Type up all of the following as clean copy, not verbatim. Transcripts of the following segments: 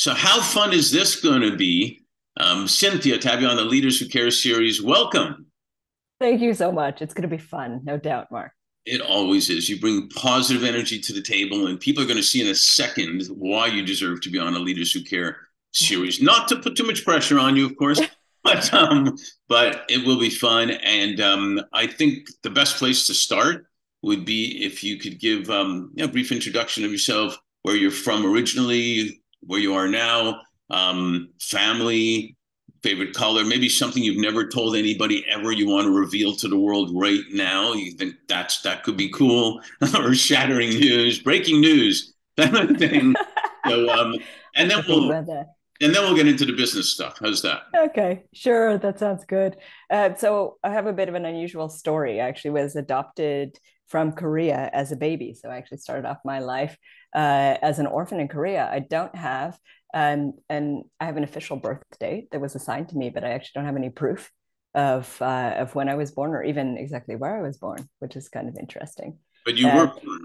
So, how fun is this going to be? Cynthia, to have you on the Leaders Who Care series. Welcome. Thank you so much. It's going to be fun, no doubt, Mark. It always is. You bring positive energy to the table, and people are going to see in a second why you deserve to be on a Leaders Who Care series. Not to put too much pressure on you, of course, but but it will be fun. And I think the best place to start would be if you could give a brief introduction of yourself, where you're from originally, where you are now, family, favorite color, maybe something you've never told anybody ever you want to reveal to the world right now. You think that could be cool, or shattering news, breaking news, that kind of thing. So I and have then to think we'll about that. and then we'll get into the business stuff. How's that? Okay, sure. That sounds good. So I have a bit of an unusual story. I actually was adopted from Korea as a baby. So I actually started off my life as an orphan in Korea. I don't have, and I have an official birth date that was assigned to me, but I actually don't have any proof of when I was born or even exactly where I was born, which is kind of interesting. But you Uh, were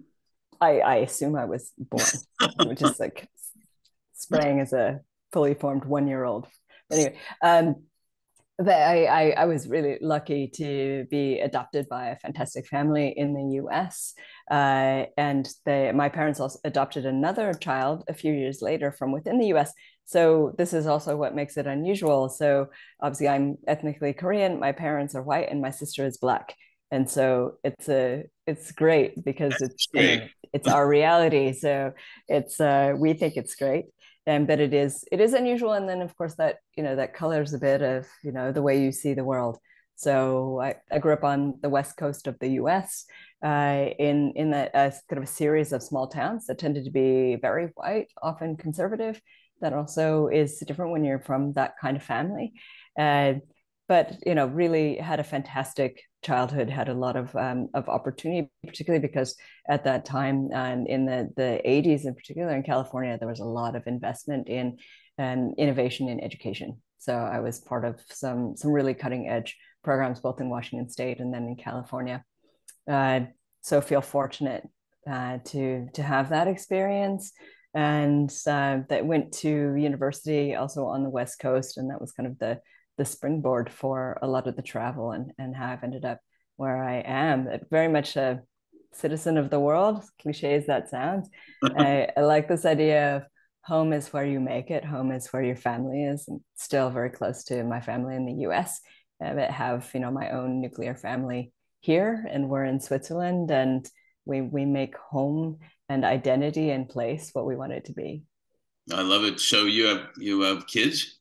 I assume I was born, which is like spraying as a fully formed 1 year old. Anyway, but I was really lucky to be adopted by a fantastic family in the US. And my parents also adopted another child a few years later from within the US. So this is also what makes it unusual. So obviously I'm ethnically Korean, my parents are white, and my sister is black. And so it's great because great. it's our reality. So it's we think it's great, but it is unusual. And then of course that that colors a bit of the way you see the world. So I grew up on the west coast of the US, in that kind of a series of small towns that tended to be very white, often conservative. That also is different when you're from that kind of family. uh, but really had a fantastic childhood, had a lot of opportunity, particularly because at that time, in the 80s in particular in California, there was a lot of investment in innovation in education. So I was part of some really cutting edge programs, both in Washington State and then in California. Uh, so feel fortunate to have that experience, and that went to university also on the West Coast, and that was kind of the springboard for a lot of the travel and how I've ended up where I am. Very much a citizen of the world, cliche as that sounds. I like this idea of home is where you make it, home is where your family is. And still very close to my family in the US, but have my own nuclear family here, and we're in Switzerland, and we make home and identity and place what we want it to be. I love it. So you have kids?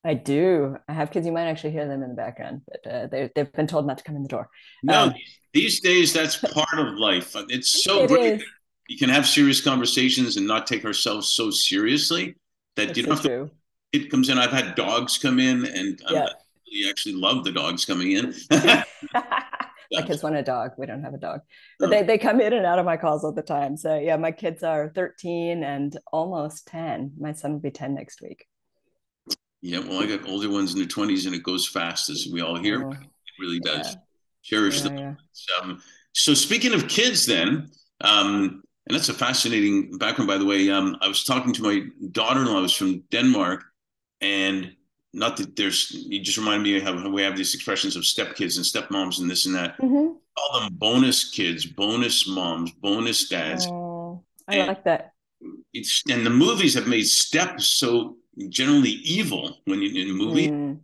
I do. I have kids. You might actually hear them in the background, but they've been told not to come in the door. No, Um, these days that's part of life. It's so it great that is. you can have serious conversations and not take ourselves so seriously that you That's don't so have to. true. It comes in. I've had dogs come in, and I Yeah. really actually love the dogs coming in. My Yeah. kids want a dog. We don't have a dog, but Okay. they come in and out of my calls all the time. So yeah, my kids are 13 and almost 10. My son will be 10 next week. Yeah, well, I got older ones in their 20s, and it goes fast, as we all hear. It Oh, really does. yeah. Cherish them. Yeah, yeah. So speaking of kids, then, and that's a fascinating background, by the way. I was talking to my daughter-in-law, who's from Denmark, and not that there's, you just reminded me of how we have these expressions of stepkids and stepmoms and this and that. Hmm. Call them bonus kids, bonus moms, bonus dads, Oh, I and like that. the movies have made step so generally evil when you in a movie. Mm.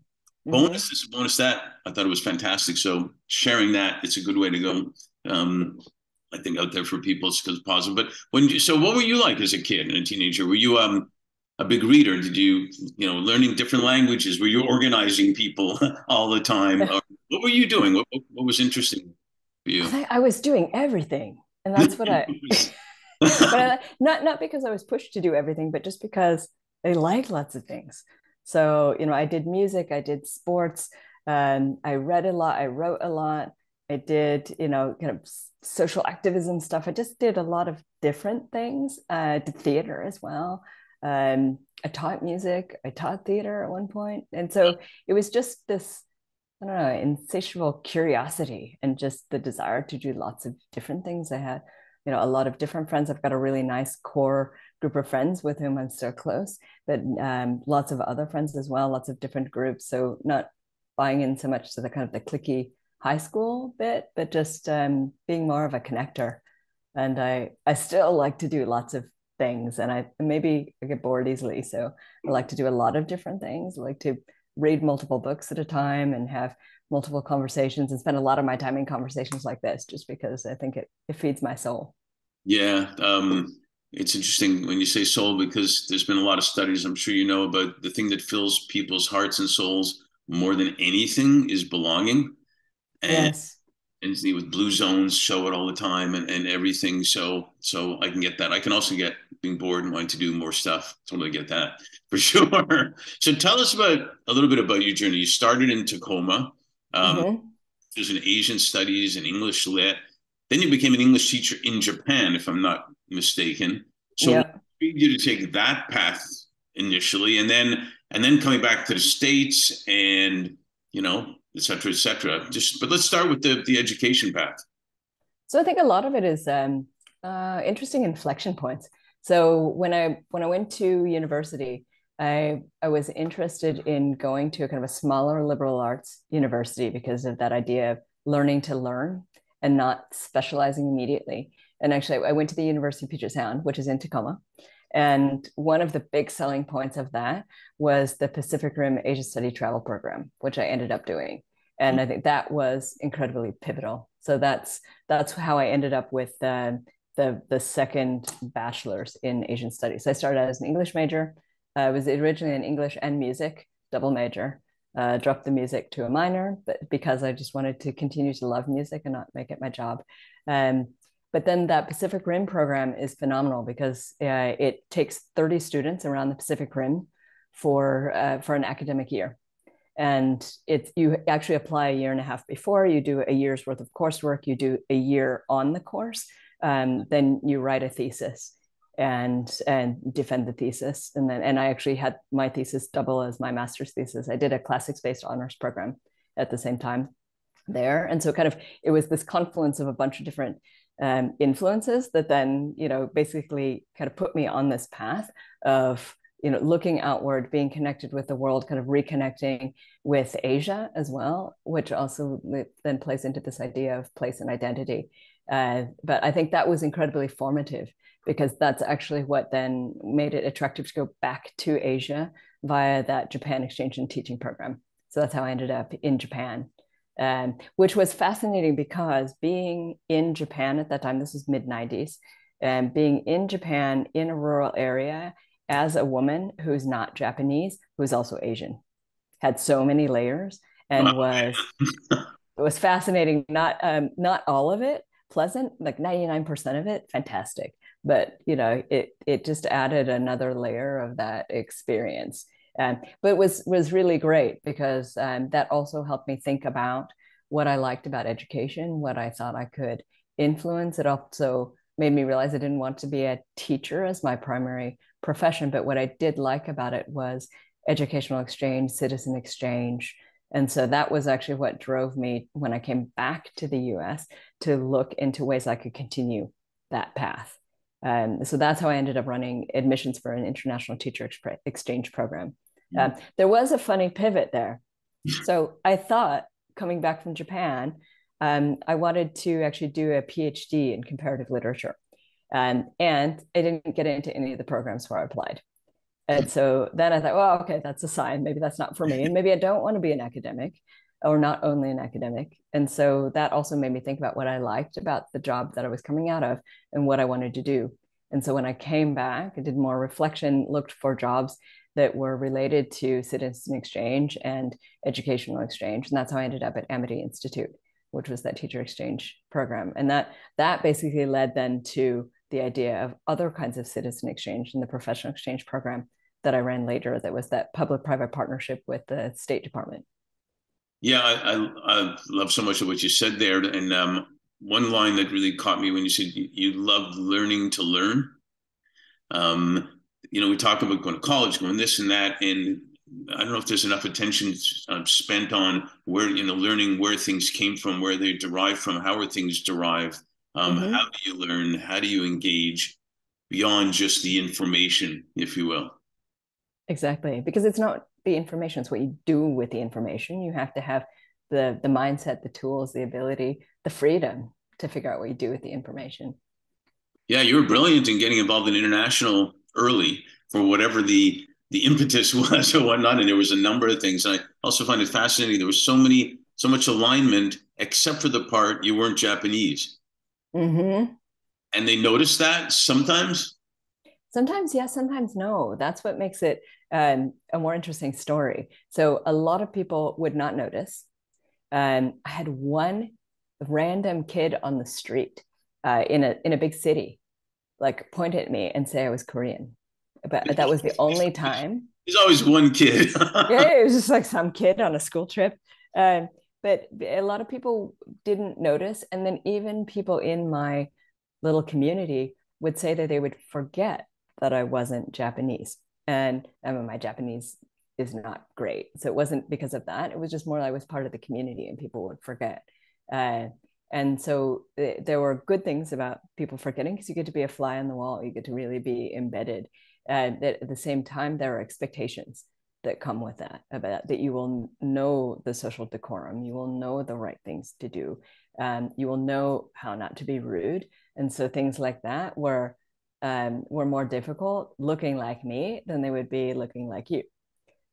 Bonus Hmm. this, bonus that. I thought it was fantastic. So sharing that, it's a good way to go. Um, I think out there for people because positive. But so what were you like as a kid and a teenager? Were you a big reader? Did learning different languages? Were you organizing people all the time? Or what were you doing? What was interesting for I you? think I was doing everything, and that's what I. But not because I was pushed to do everything, but just because I liked lots of things. So I did music, I did sports, I read a lot, I wrote a lot, I did kind of social activism stuff. I just did a lot of different things. Did theater as well. I taught music, I taught theater at one point, and so it was just this, I don't know, insatiable curiosity and just the desire to do lots of different things. I had, a lot of different friends. I've got a really nice core group of friends with whom I'm still close, but lots of other friends as well, lots of different groups. So not buying in so much to the kind of the cliquey high school bit, but just being more of a connector. And I still like to do lots of things, and I get bored easily, so I like to do a lot of different things. I like to read multiple books at a time and have multiple conversations and spend a lot of my time in conversations like this, just because I think it feeds my soul. Yeah, it's interesting when you say soul because there's been a lot of studies, I'm sure you know, about the thing that fills people's hearts and souls more than anything is belonging. And Yes. and with blue zones show it all the time and everything. So I can get that. I can also get being bored and wanting to do more stuff. Totally get that for sure. So tell us about a little bit about your journey. You started in Tacoma. Mm-hmm. There's an Asian studies and English lit. Then you became an English teacher in Japan, if I'm not mistaken. So what Yeah. made you to take that path initially, and then coming back to the States and et cetera, et cetera. Just but let's start with the education path. So I think a lot of it is interesting inflection points. So when I went to university, I was interested in going to a kind of a smaller liberal arts university because of that idea of learning to learn and not specializing immediately. And actually, I went to the University of Puget Sound, which is in Tacoma. And one of the big selling points of that was the Pacific Rim Asia Study Travel Program, which I ended up doing. And I think that was incredibly pivotal. So that's how I ended up with the second bachelor's in Asian studies. So I started out as an English major. I was originally an English and music double major. Dropped the music to a minor, but because I just wanted to continue to love music and not make it my job. Um, but then that Pacific Rim program is phenomenal because it takes 30 students around the Pacific Rim for an academic year. And you actually apply a year and a half before. You do a year's worth of coursework. You do a year on the course. Then you write a thesis and defend the thesis. And I actually had my thesis double as my master's thesis. I did a classics-based honors program at the same time there. And so kind of it was this confluence of a bunch of different influences that then, basically kind of put me on this path of, looking outward, being connected with the world, kind of reconnecting with Asia as well, which also then plays into this idea of place and identity. But I think that was incredibly formative because that's actually what then made it attractive to go back to Asia via that Japan exchange and teaching program. So that's how I ended up in Japan, which was fascinating because being in Japan at that time, this was mid 90s, and being in Japan in a rural area as a woman who's not Japanese, who's also Asian, had so many layers Wow. and was fascinating. Not all of it pleasant, like 99% of it fantastic, but it just added another layer of that experience. But it was really great because that also helped me think about what I liked about education, what I thought I could influence. It also made me realize I didn't want to be a teacher as my primary profession, but what I did like about it was educational exchange, citizen exchange. And so that was actually what drove me when I came back to the US to look into ways I could continue that path. So that's how I ended up running admissions for an international teacher exchange program. There was a funny pivot there. So I thought coming back from Japan, I wanted to actually do a PhD in comparative literature. And I didn't get into any of the programs where I applied. And so then I thought, well, okay, that's a sign. Maybe that's not for me. And maybe I don't want to be an academic or not only an academic. And so that also made me think about what I liked about the job that I was coming out of and what I wanted to do. And so when I came back, I did more reflection, looked for jobs that were related to citizen exchange and educational exchange. And that's how I ended up at Amity Institute, which was that teacher exchange program. And that basically led then to the idea of other kinds of citizen exchange in the professional exchange program that I ran later, that was that public-private partnership with the State Department. Yeah, I love so much of what you said there. And one line that really caught me when you said you love learning to learn. We talk about going to college, going this and that, and I don't know if there's enough attention spent on where, learning where things came from, where they derive from, how are things derived, how Mm-hmm. do you learn, how do you engage? beyond just the information, if you will. Exactly. Because it's not the information, it's what you do with the information. You have to have the mindset, the tools, the ability, the freedom to figure out what you do with the information. Yeah, you were brilliant in getting involved in international early for whatever the impetus was or whatnot. And there was a number of things. And I also find it fascinating. There was so much alignment, except for the part you weren't Japanese. Mm-hmm. And they noticed that sometimes. Sometimes yes, sometimes no. That's what makes it a more interesting story. So a lot of people would not notice. I had one random kid on the street in a big city, like point at me and say I was Korean. But that was the only time. There's always one kid. Yeah, it was just like some kid on a school trip. Um, but a lot of people didn't notice. And then even people in my little community would say that they would forget that I wasn't Japanese. And I mean, my Japanese is not great. So it wasn't because of that. It was just more I was part of the community and people would forget. Uh, and so there were good things about people forgetting because you get to be a fly on the wall. You get to really be embedded. At the same time, there are expectations that come with that, about that you will know the social decorum, you will know the right things to do, you will know how not to be rude. And so things like that were more difficult looking like me than they would be looking like you.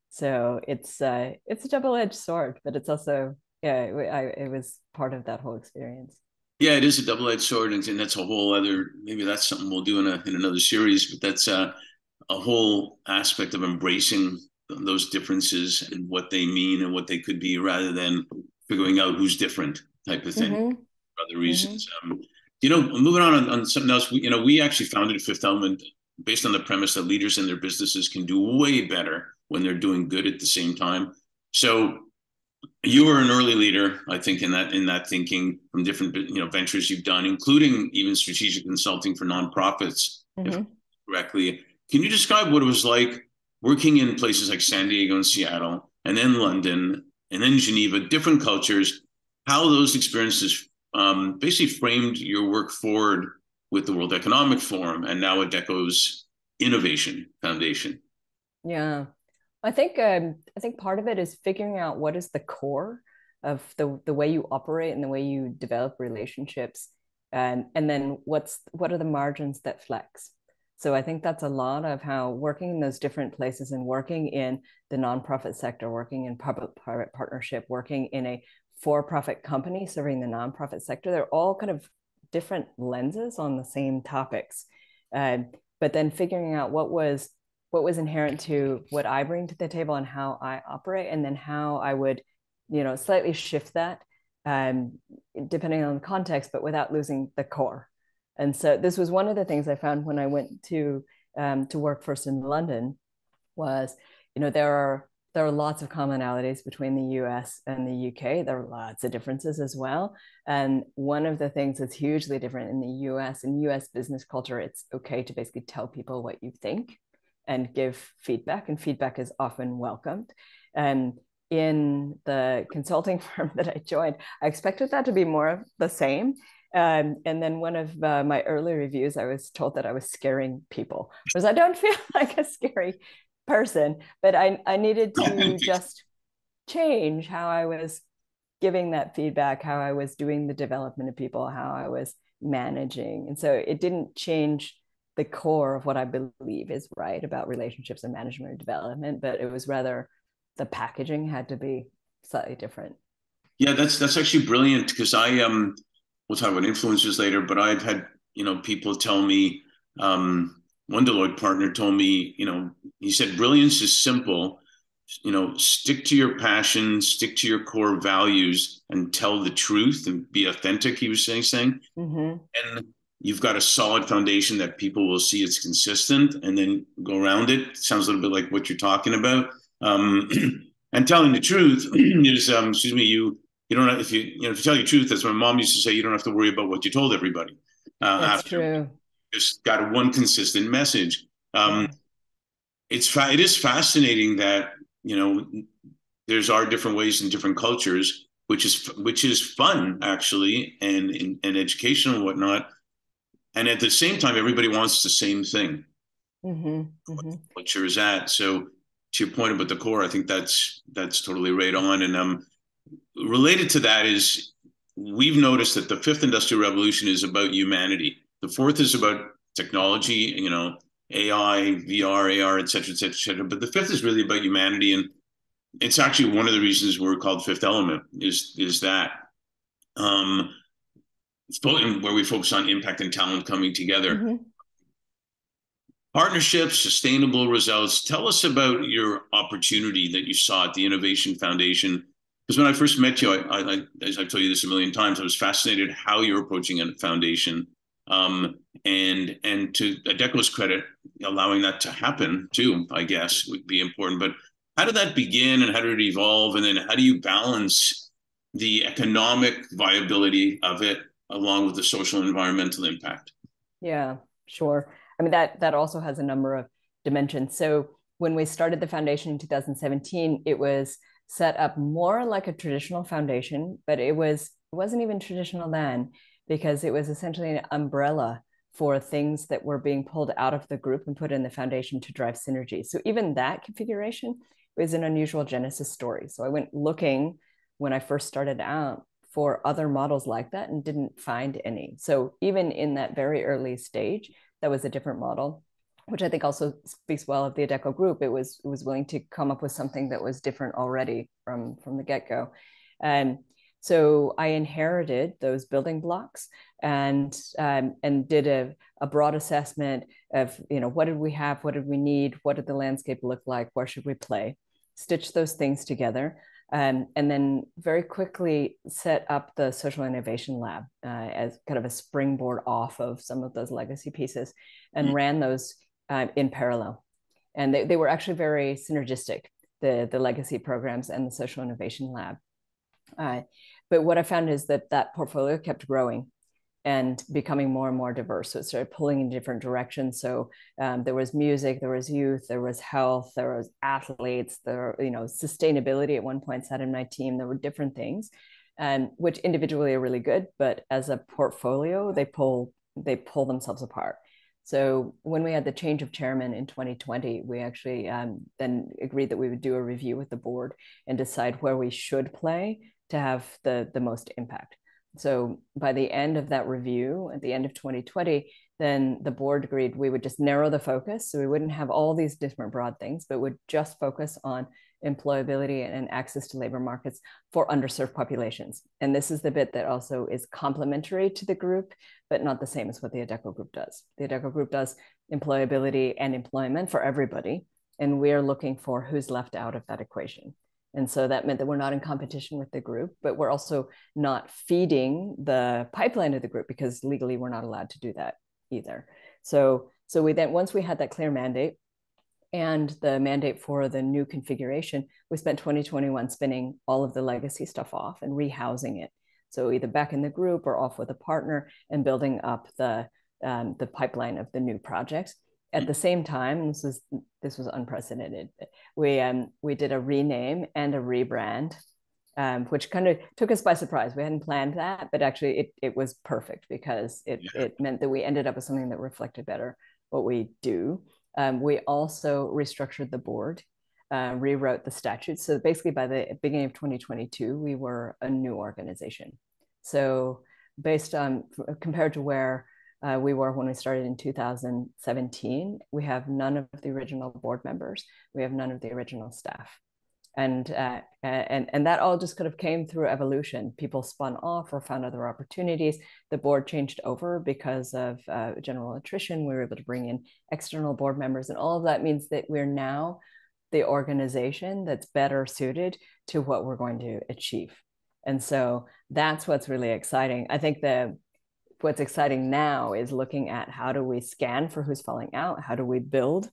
So it's a double-edged sword, but it's also it was part of that whole experience. Yeah, it is a double-edged sword, and that's a whole other. Maybe that's something we'll do in another series. But that's a whole aspect of embracing those differences and what they mean and what they could be, rather than figuring out who's different type of thing Mm-hmm. for other Mm-hmm. reasons. Moving on something else. We actually founded Fifth Element based on the premise that leaders in their businesses can do way better when they're doing good at the same time. So you were an early leader, I think, in that thinking from different ventures you've done, including even strategic consulting for nonprofits, if Mm-hmm. correctly. Can you describe what it was like working in places like San Diego and Seattle, and then London, and then Geneva, different cultures, how those experiences basically framed your work forward with the World Economic Forum and now Adecco's Innovation Foundation? Yeah. I think part of it is figuring out what is the core of the way you operate and the way you develop relationships, and then what are the margins that flex. So I think that's a lot of how working in those different places and working in the nonprofit sector, working in public-private partnership, working in a for-profit company serving the nonprofit sector, they're all kind of different lenses on the same topics. Uh, but then figuring out what was inherent to what I bring to the table and how I operate, and then how I would, slightly shift that depending on the context, but without losing the core. And so this was one of the things I found when I went to work first in London was, there are lots of commonalities between the US and the UK. There are lots of differences as well. And one of the things that's hugely different in the US, in US business culture, it's okay to basically tell people what you think and give feedback, and feedback is often welcomed. And in the consulting firm that I joined, I expected that to be more of the same. And then one of my early reviews, I was told that I was scaring people, because I don't feel like a scary person, but I needed to just change how I was giving that feedback, how I was doing the development of people, how I was managing. And so it didn't change the core of what I believe is right about relationships and management and development, but it was rather the packaging had to be slightly different. Yeah, that's actually brilliant because we'll talk about influencers later, but I've had people tell me, one Deloitte partner told me, he said brilliance is simple, stick to your passion, stick to your core values, and tell the truth and be authentic. He was saying, Mm-hmm. and you've got a solid foundation that people will see it's consistent, and then go around it. Sounds a little bit like what you're talking about. And telling the truth is, excuse me, you don't have, if you tell your truth, that's what my mom used to say, you don't have to worry about what you told everybody. That's After true. just got one consistent message. Yeah. It is fascinating that there's are different ways in different cultures, which is fun actually, and educational and whatnot. And at the same time, everybody wants the same thing, Mm-hmm. Mm-hmm. what yours at. So to your point about the core, I think that's totally right on. And related to that is we've noticed that the fifth industrial revolution is about humanity. The fourth is about technology, AI, VR, AR, et cetera, et cetera, et cetera. But the fifth is really about humanity. And it's actually one of the reasons we're called Fifth Element is that um, where we focus on impact and talent coming together. Mm-hmm. Partnerships, sustainable results. Tell us about your opportunity that you saw at the Innovation Foundation. Because when I first met you, as I've told you this a million times, I was fascinated how you're approaching a foundation. And to Adecco's credit, allowing that to happen too, I guess, would be important. But how did that begin and how did it evolve? And then how do you balance the economic viability of it along with the social and environmental impact? Yeah, sure. I mean, that also has a number of dimensions. So when we started the foundation in 2017, it was set up more like a traditional foundation, but it wasn't even traditional then because it was essentially an umbrella for things that were being pulled out of the group and put in the foundation to drive synergy. So even that configuration was an unusual genesis story. So I went looking when I first started out for other models like that and didn't find any. So even in that very early stage, that was a different model, which I think also speaks well of the Adecco group. It was willing to come up with something that was different already from the get-go. And so I inherited those building blocks and did a broad assessment of what did we have, what did we need, what did the landscape look like, where should we play, stitch those things together. And then very quickly set up the Social Innovation Lab as kind of a springboard off of some of those legacy pieces and ran those in parallel. And they were actually very synergistic, the legacy programs and the Social Innovation Lab. But what I found is that portfolio kept growing and becoming more and more diverse. So it started pulling in different directions. So there was music, there was youth, there was health, there was athletes, sustainability at one point sat in my team. There were different things, which individually are really good, but as a portfolio, they pull themselves apart. So when we had the change of chairman in 2020, we actually then agreed that we would do a review with the board and decide where we should play to have the most impact. So by the end of that review, at the end of 2020, then the board agreed we would just narrow the focus. So we wouldn't have all these different broad things, but would just focus on employability and access to labor markets for underserved populations. And this is the bit that also is complementary to the group, but not the same as what the Adecco group does. The Adecco group does employability and employment for everybody. And we're looking for who's left out of that equation. And so that meant that we're not in competition with the group, but we're also not feeding the pipeline of the group because legally we're not allowed to do that either. So we then, once we had that clear mandate and the mandate for the new configuration, we spent 2021 spinning all of the legacy stuff off and rehousing it. So either back in the group or off with a partner and building up the pipeline of the new projects. At the same time, this was unprecedented. We did a rename and a rebrand, which kind of took us by surprise. We hadn't planned that, but actually it was perfect because it meant that we ended up with something that reflected better what we do. We also restructured the board, rewrote the statutes. So basically, by the beginning of 2022, we were a new organization. So based on compared to where we were when we started in 2017. We have none of the original board members. We have none of the original staff. And that all just kind of came through evolution. People spun off or found other opportunities. The board changed over because of general attrition. We were able to bring in external board members. And all of that means that we're now the organization that's better suited to what we're going to achieve. And so that's what's really exciting. I think what's exciting now is looking at how do we scan for who's falling out? How do we build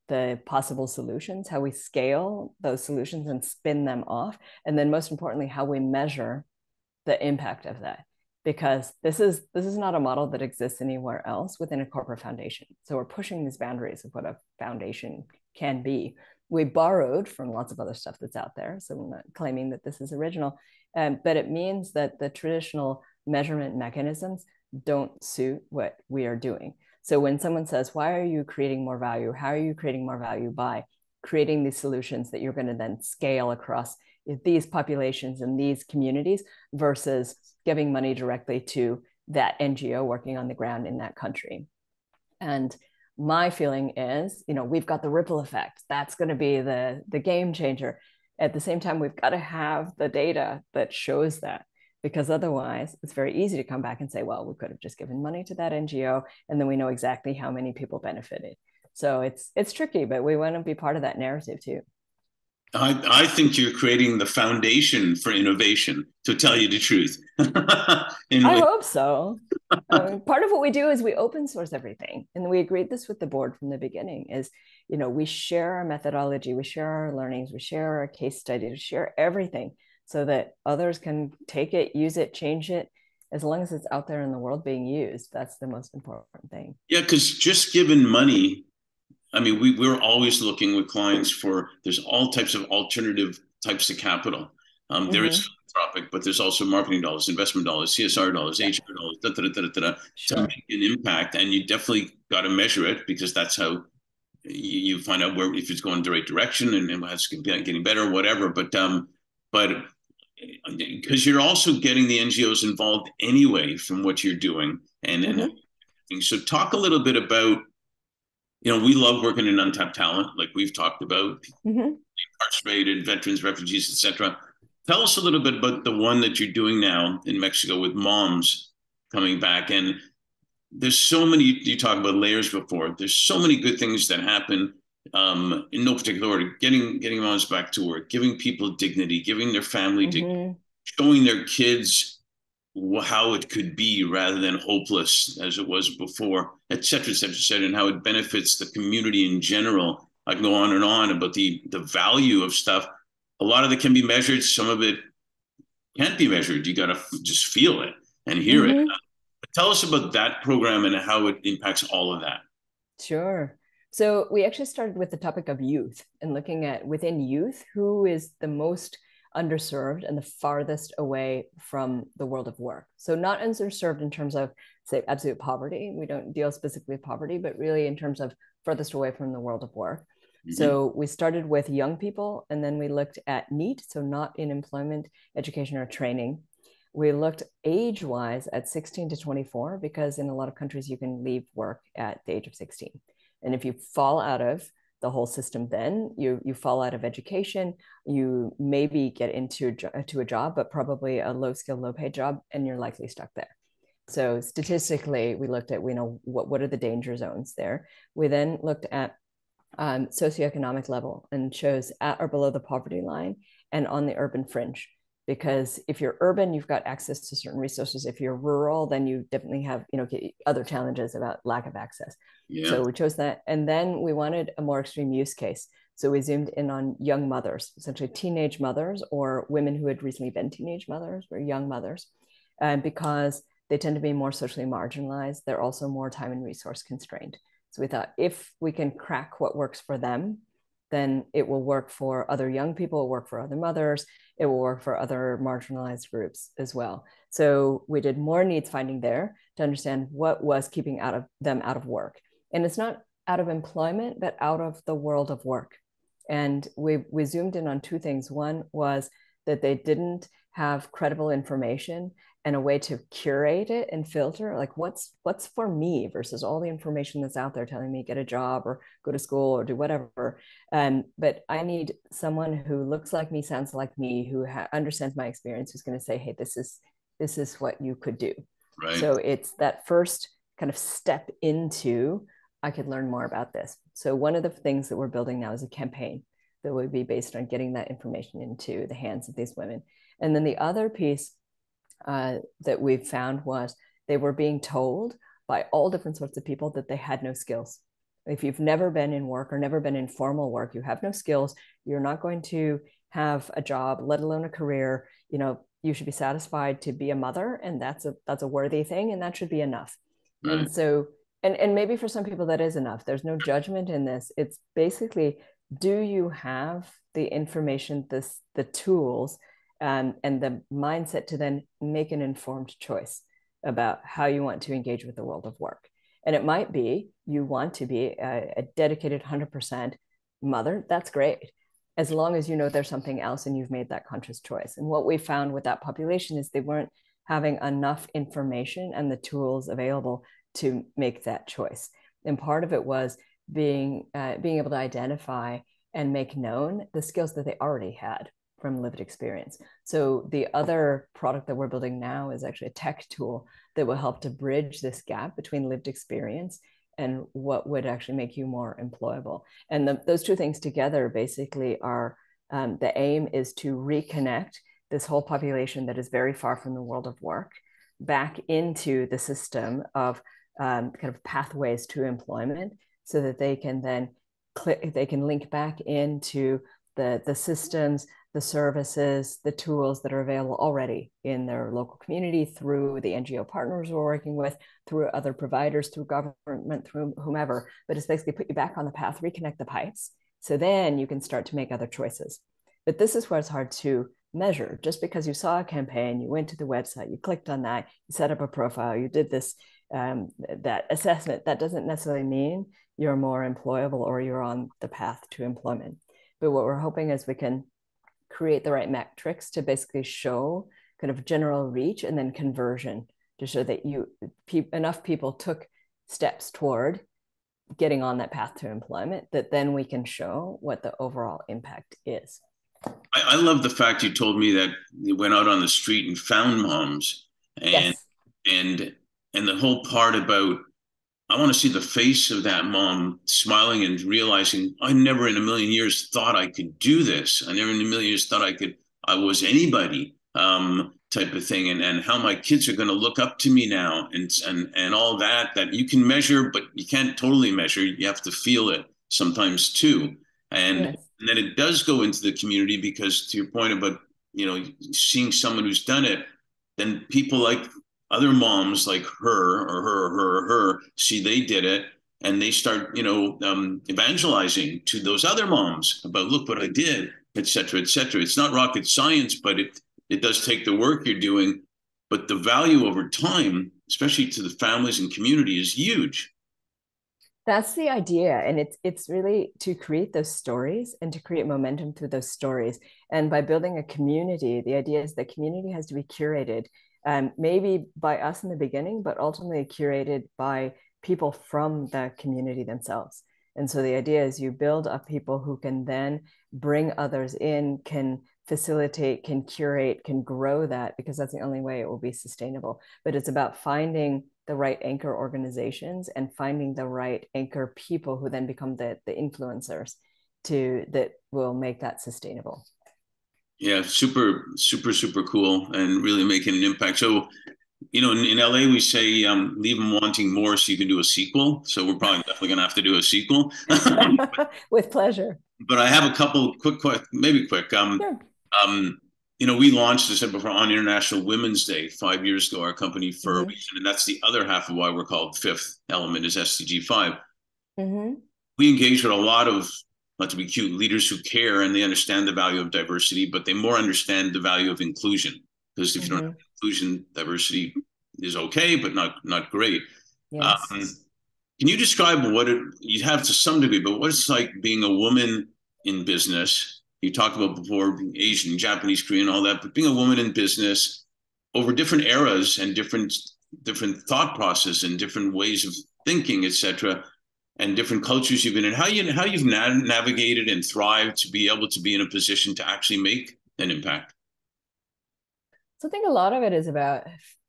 the possible solutions? How we scale those solutions and spin them off? And then most importantly, how we measure the impact of that. Because this is not a model that exists anywhere else within a corporate foundation. So we're pushing these boundaries of what a foundation can be. We borrowed from lots of other stuff that's out there. So we're not claiming that this is original, but it means that the traditional measurement mechanisms don't suit what we are doing. So when someone says, why are you creating more value? How are you creating more value? By creating these solutions that you're going to then scale across these populations and these communities versus giving money directly to that NGO working on the ground in that country. And my feeling is, we've got the ripple effect. That's going to be the game changer. At the same time, we've got to have the data that shows that, because otherwise it's very easy to come back and say, well, we could have just given money to that NGO, and then we know exactly how many people benefited. So it's tricky, but we want to be part of that narrative too. I think you're creating the foundation for innovation, to tell you the truth. I hope so. Part of what we do is we open source everything. And we agreed this with the board from the beginning is, we share our methodology, we share our learnings, we share our case studies, we share everything so that others can take it, use it, change it. As long as it's out there in the world being used, that's the most important thing. Yeah, because just giving money, I mean, we're always looking with clients for, there's all types of alternative types of capital. There is philanthropic, but there's also marketing dollars, investment dollars, CSR dollars, HR dollars, to Sure. make an impact. And you definitely got to measure it, because that's how you find out where, if it's going the right direction and it's getting better, whatever. But because you're also getting the NGOs involved anyway from what you're doing. And so talk a little bit about, we love working in untapped talent, like we've talked about, incarcerated, veterans, refugees, etc. Tell us a little bit about the one that you're doing now in Mexico with moms coming back. And there's so many, you talked about layers before, there's so many good things that happen, in no particular order: getting moms back to work, giving people dignity, giving their family dignity, showing their kids how it could be rather than hopeless as it was before, et cetera, et cetera, et cetera, and how it benefits the community in general. I can go on about the value of stuff. A lot of it can be measured. Some of it can't be measured. You got to just feel it and hear it. Tell us about that program and how it impacts all of that. Sure. So we actually started with the topic of youth and looking at within youth, who is the most underserved and the farthest away from the world of work. So not underserved in terms of, say, absolute poverty. We don't deal specifically with poverty, but really in terms of furthest away from the world of work. So we started with young people, and then we looked at NEET, so not in employment, education, or training. We looked age-wise at 16 to 24, because in a lot of countries you can leave work at the age of 16. And if you fall out of the whole system, then you fall out of education, you maybe get into a job, but probably a low skill, low paid job, and you're likely stuck there. So statistically, we looked at, what are the danger zones there. We then looked at socioeconomic level and shows at or below the poverty line and on the urban fringe. Because if you're urban, you've got access to certain resources. If you're rural, then you definitely have, other challenges about lack of access. Yeah. So we chose that. And then we wanted a more extreme use case. So we zoomed in on young mothers, essentially teenage mothers or women who had recently been teenage mothers or young mothers, because they tend to be more socially marginalized. They're also more time and resource constrained. So we thought, if we can crack what works for them, then it will work for other young people, it will work for other mothers, it will work for other marginalized groups as well. So we did more needs finding there to understand what was keeping them out of work. And it's not out of employment, but out of the world of work. And we zoomed in on two things. One was that they didn't have credible information and a way to curate it and filter, like what's for me versus all the information that's out there telling me get a job or go to school or do whatever. But I need someone who looks like me, sounds like me, who understands my experience, who's going to say, hey, this is what you could do. Right. So it's that first kind of step into, I could learn more about this. So one of the things that we're building now is a campaign that would be based on getting that information into the hands of these women. And then the other piece that we've found was they were being told by all different sorts of people that they had no skills. If you've never been in work or never been in formal work, you have no skills, you're not going to have a job, let alone a career. You should be satisfied to be a mother, and that's a worthy thing, and that should be enough. Right. And so, and maybe for some people that is enough. There's no judgment in this. It's basically, do you have the information, the tools, and the mindset to then make an informed choice? about how you want to engage with the world of work. And it might be you want to be a dedicated 100% mother. That's great, as long as you know there's something else and you've made that conscious choice. And what we found with that population is they weren't having enough information and the tools available to make that choice. And part of it was being able to identify and make known the skills that they already had from lived experience. So the other product that we're building now is actually a tech tool that will help to bridge this gap between lived experience and what would actually make you more employable. And those two things together basically are the aim is to reconnect this whole population that is very far from the world of work back into the system of kind of pathways to employment, so that they can then they can link back into the systems, the services, the tools that are available already in their local community through the NGO partners we're working with, through other providers, through government, through whomever. But it's basically put you back on the path, reconnect the pipes. So then you can start to make other choices. But this is where it's hard to measure. Just because you saw a campaign, you went to the website, you clicked on that, you set up a profile, you did this, that assessment, that doesn't necessarily mean you're more employable or you're on the path to employment. But what we're hoping is we can create the right metrics to basically show kind of general reach and then conversion, to show that enough people took steps toward getting on that path to employment, that then we can show what the overall impact is. I love the fact you told me that you went out on the street and found moms, and Yes. and and the whole part about, I want to see the face of that mom smiling and realizing, I never in a million years thought I could do this. I never in a million years thought I was anybody, type of thing. And how my kids are going to look up to me now, and all that you can measure, but you can't totally measure. You have to feel it sometimes too. And, Yes. and then it does go into the community, because to your point about, seeing someone who's done it, then people like other moms like her or her see they did it, and they start, evangelizing to those other moms about, look what I did, et cetera, et cetera. It's not rocket science, but it does take the work you're doing. But the value over time, especially to the families and community, is huge. That's the idea. And it's really to create those stories and to create momentum through those stories. And by building a community, the idea is that community has to be curated, maybe by us in the beginning, but ultimately curated by people from the community themselves. And so the idea is you build up people who can then bring others in, can facilitate, can curate, can grow that, because that's the only way it will be sustainable. But it's about finding the right anchor organizations and finding the right anchor people who then become the influencers that will make that sustainable. Yeah, super, super, super cool, and really making an impact. So, in LA, we say, leave them wanting more so you can do a sequel. So we're probably definitely going to have to do a sequel. With pleasure. But I have a couple quick, maybe quick. Sure. Um, we launched, as I said before, on International Women's Day 5 years ago, our company, for a Mm-hmm. reason. And that's the other half of why we're called Fifth Element, is SDG 5. Mm-hmm. We engage with a lot of, not to be cute, leaders who care, and they understand the value of diversity, but they more understand the value of inclusion. Because if you don't Mm-hmm. have inclusion, diversity is okay, but not great. Yes. Um, can you describe what you have to some degree, but what it's like being a woman in business? You talked about before being Asian, Japanese, Korean, all that, but being a woman in business over different eras and different thought process and different ways of thinking, etc., and different cultures you've been in, how you've navigated and thrived to be able to be in a position to actually make an impact. So I think a lot of it is about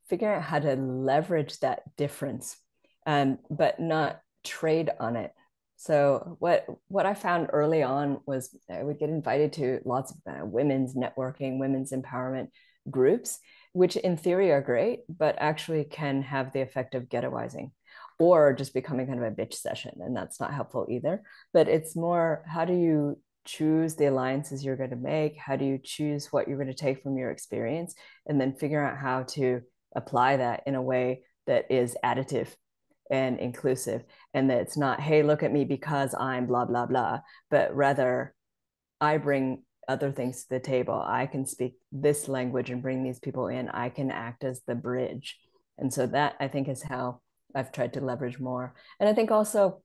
figuring out how to leverage that difference, but not trade on it. So what I found early on was I would get invited to lots of women's networking, women's empowerment groups, which in theory are great, but actually can have the effect of ghettoizing or just becoming kind of a bitch session. And that's not helpful either. But it's more, how do you choose the alliances you're going to make? How do you choose what you're going to take from your experience? And then figure out how to apply that in a way that is additive and inclusive. And that it's not, hey, look at me because I'm blah, blah, blah, but rather I bring other things to the table. I can speak this language and bring these people in. I can act as the bridge. And so that I think is how I've tried to leverage more. And I think also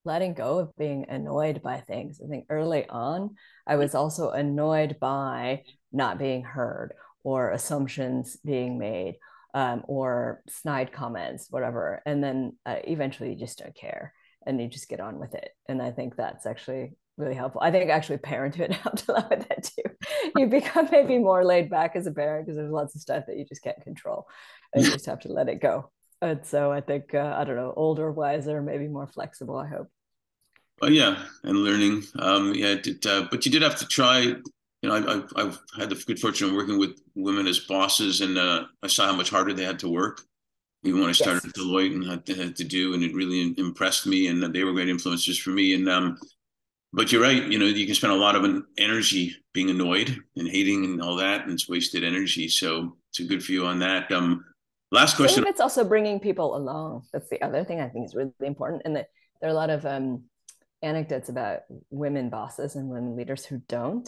letting go of being annoyed by things. I think early on, I was also annoyed by not being heard or assumptions being made, or snide comments, whatever. And then eventually you just don't care and you just get on with it. And I think that's actually really helpful. I think actually parenthood helped a lot with that too. You become maybe more laid back as a parent because there's lots of stuff that you just can't control and you just have to let it go. And so I think, I don't know, older, wiser, maybe more flexible, I hope. Well, yeah, and learning. Yeah, but you did have to try. I've had the good fortune of working with women as bosses, and I saw how much harder they had to work. Even when I started Yes. at Deloitte and had to do, and it really impressed me, and they were great influences for me. And but you're right. You can spend a lot of energy being annoyed and hating and all that, and it's wasted energy. So it's a good for you on that. Last Some question. of it's also bringing people along. That's the other thing I think is really important. And that there are a lot of anecdotes about women bosses and women leaders who don't.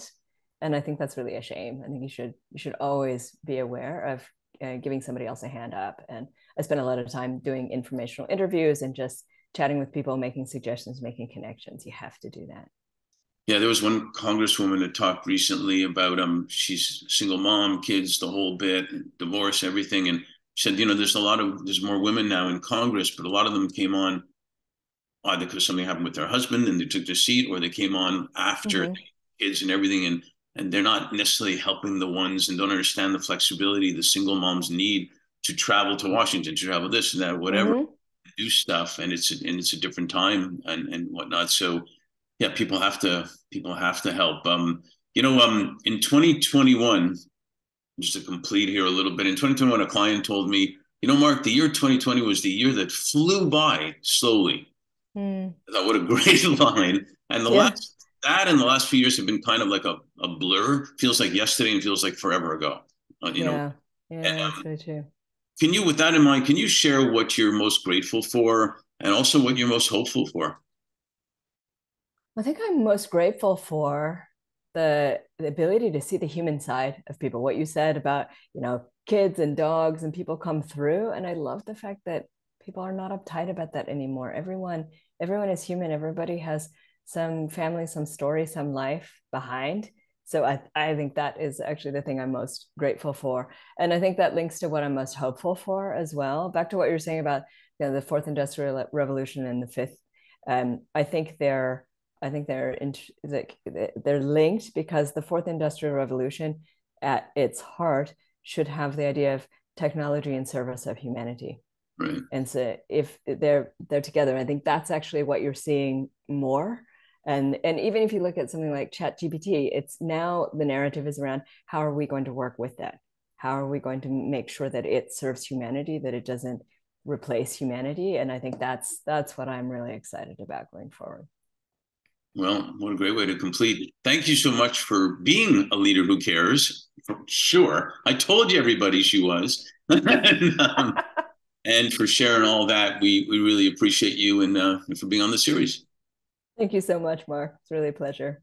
And I think that's really a shame. I think you should always be aware of giving somebody else a hand up. And I spend a lot of time doing informational interviews and just chatting with people, making suggestions, making connections. You have to do that. Yeah, there was one congresswoman that talked recently about she's a single mom, kids, the whole bit, divorce, everything, and she said, there's more women now in Congress, but a lot of them came on either because something happened with their husband and they took their seat, or they came on after Mm-hmm. kids and everything, and they're not necessarily helping the ones and don't understand the flexibility the single moms need to travel to Washington, to travel this and that, whatever, Mm-hmm. do stuff, and it's a different time and whatnot. So yeah, people have to help. In 2021, just to complete here a little bit, in 2021, a client told me, Mark, the year 2020 was the year that flew by slowly. Mm. I thought, what a great line. And Yeah. the last few years have been kind of like a blur. Feels like yesterday and feels like forever ago. Yeah. And, Yeah, that's very true. with that in mind, can you share what you're most grateful for and also what you're most hopeful for? I think I'm most grateful for the ability to see the human side of people. What you said about, kids and dogs and people come through. And I love the fact that people are not uptight about that anymore. Everyone is human. Everybody has some family, some story, some life behind. So I think that is actually the thing I'm most grateful for. And I think that links to what I'm most hopeful for as well. Back to what you're saying about, the fourth industrial revolution and the fifth. I think they're linked because the fourth industrial revolution at its heart should have the idea of technology in service of humanity. Right. And so if they're together, I think that's actually what you're seeing more. And even if you look at something like chat gpt, it's now the narrative is around how are we going to work with that, how are we going to make sure that it serves humanity, that it doesn't replace humanity. And I think that's what I'm really excited about going forward. Well, what a great way to complete. Thank you so much for being a leader who cares. For sure. I told you everybody she was. And for sharing all that. We really appreciate you and for being on the series. Thank you so much, Mark. It's really a pleasure.